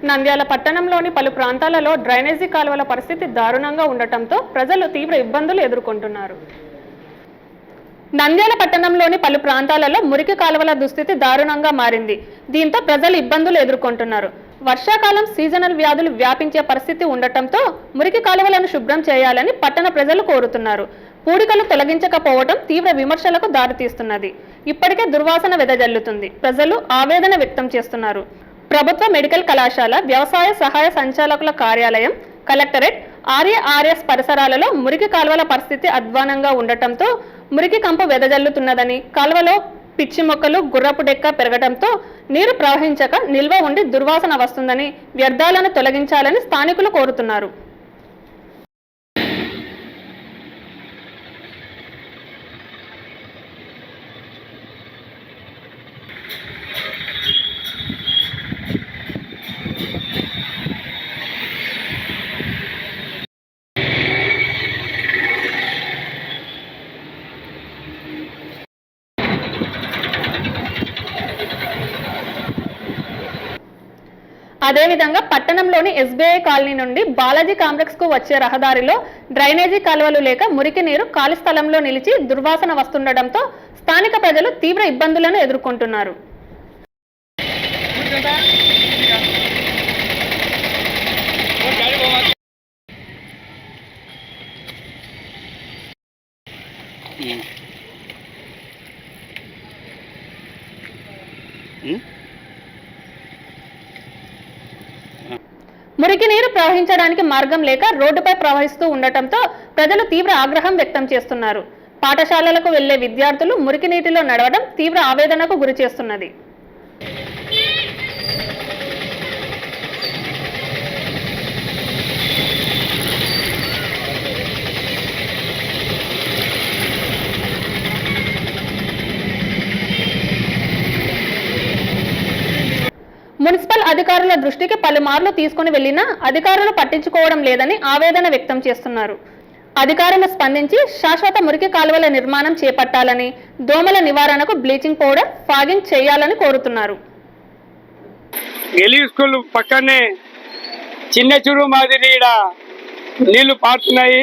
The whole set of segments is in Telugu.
నంద్యాల పట్టణంలోని పలు ప్రాంతాలలో డ్రైనేజీ కాలువల పరిస్థితి దారుణంగా ఉండటంతో ప్రజలు తీవ్ర ఇబ్బందులు ఎదుర్కొంటున్నారు. నంద్యాల పట్టణంలోని పలు ప్రాంతాలలో మురికి కాలువల దుస్థితి దారుణంగా మారింది. దీంతో ప్రజలు ఇబ్బందులు ఎదుర్కొంటున్నారు. వర్షాకాలం సీజనల్ వ్యాధులు వ్యాపించే పరిస్థితి ఉండటంతో మురికి కాలువలను శుభ్రం చేయాలని పట్టణ ప్రజలు కోరుతున్నారు. పూడికలు తొలగించకపోవడం తీవ్ర విమర్శలకు దారితీస్తున్నది. ఇప్పటికే దుర్వాసన వెదజల్లుతుంది. ప్రజలు ఆవేదన వ్యక్తం చేస్తున్నారు. ప్రభుత్వ మెడికల్ కళాశాల, వ్యవసాయ సహాయ సంచాలకుల కార్యాలయం, కలెక్టరేట్, ఆర్ఏఆర్ఎస్ పరిసరాలలో మురికి కాలువల పరిస్థితి అధ్వానంగా ఉండటంతో మురికి కంపు వెదజల్లుతున్నదని, కాలువలో పిచ్చి మొక్కలు, గుర్రపు డెక్క పెరగడంతో నీరు ప్రవహించక నిల్వ ఉండి దుర్వాసన వస్తుందని, వ్యర్థాలను తొలగించాలని స్థానికులు కోరుతున్నారు. అదేవిధంగా పట్టణంలోని ఎస్బీఐ కాలనీ నుండి బాలాజీ కాంప్లెక్స్ కు వచ్చే రహదారిలో డ్రైనేజీ కాలువలు లేక మురికి నీరు ఖాళీ స్థలంలో నిలిచి దుర్వాసన వస్తుండటంతో స్థానిక ప్రజలు తీవ్ర ఇబ్బందులను ఎదుర్కొంటున్నారు. మురికి నీరు ప్రవహించడానికి మార్గం లేక రోడ్డుపై ప్రవహిస్తూ ఉండటంతో ప్రజలు తీవ్ర ఆగ్రహం వ్యక్తం చేస్తున్నారు. పాఠశాలలకు వెళ్లే విద్యార్థులు మురికి నీటిలో నడవడం తీవ్ర ఆవేదనకు గురి చేస్తున్నది. మున్సిపల్ అధికారుల దృష్టికి పలుమార్లు తీసుకుని వెళ్లినా అధికారులు పట్టించుకోవడం లేదని ఆవేదన వ్యక్తం చేస్తున్నారు. అధికారులు స్పందించి శాశ్వత మురికి కాలువల నిర్మాణం చేపట్టాలని, దోమల నివారణకు బ్లీచింగ్ పౌడర్, ఫాగింగ్ చేయాలని కోరుతున్నారు. గెలి స్కూల్ పక్కనే చిన్న చెరువు మాదిరి నీళ్లు పారుతున్నాయి.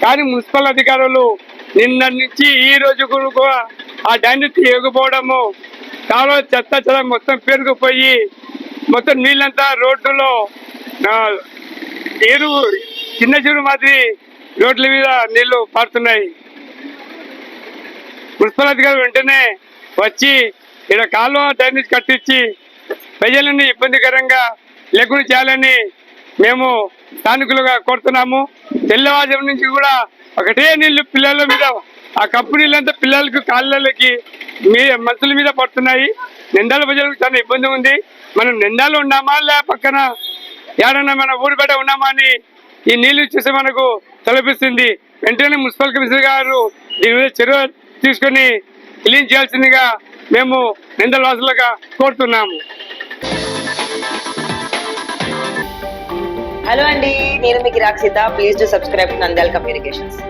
కానీ మున్సిపల్ అధికారులు నిన్న నుంచి ఈ రోజు కూడా ఆ డ్యాన్ని తీయకపోవడము, కాలువ చెత్త మొత్తం పెరిగిపోయి మొత్తం నీళ్ళంతా రోడ్డులో చిన్న చెరువు మాదిరి రోడ్ల మీద నీళ్లు పారుతున్నాయి. మున్సిపల్ అధికారులు వెంటనే వచ్చి ఇక్కడ కాలువ డ్రైనేజ్ కట్టించి ప్రజలని ఇబ్బందికరంగా లేకుండా చేయాలని మేము స్థానికులుగా కోరుతున్నాము. తెల్లవారుజాము నుంచి కూడా ఒకటే నీళ్లు పిల్లల మీద, ఆ కప్పు నీళ్ళంతా పిల్లలకు కాళ్ళకి మనుషుల మీద పడుతున్నాయి. నిందాల ప్రజలకు చాలా ఇబ్బంది ఉంది. మనం నిందాలు ఉన్నామా లే పక్కన ఏడన్నా మన ఊరు బయట ఉన్నామా అని ఈ నీళ్లు చూసి మనకు తలపిస్తుంది. వెంటనే మున్సిపల్ కమిషనర్ గారు దీని మీద చర్య తీసుకొని క్లీన్ చేయాల్సిందిగా మేము నిందల వాసులుగా కోరుతున్నాము. హలో అండి, నేను మీ గిరాక్ సిద్ధ. Please do subscribe to Nandyal communications.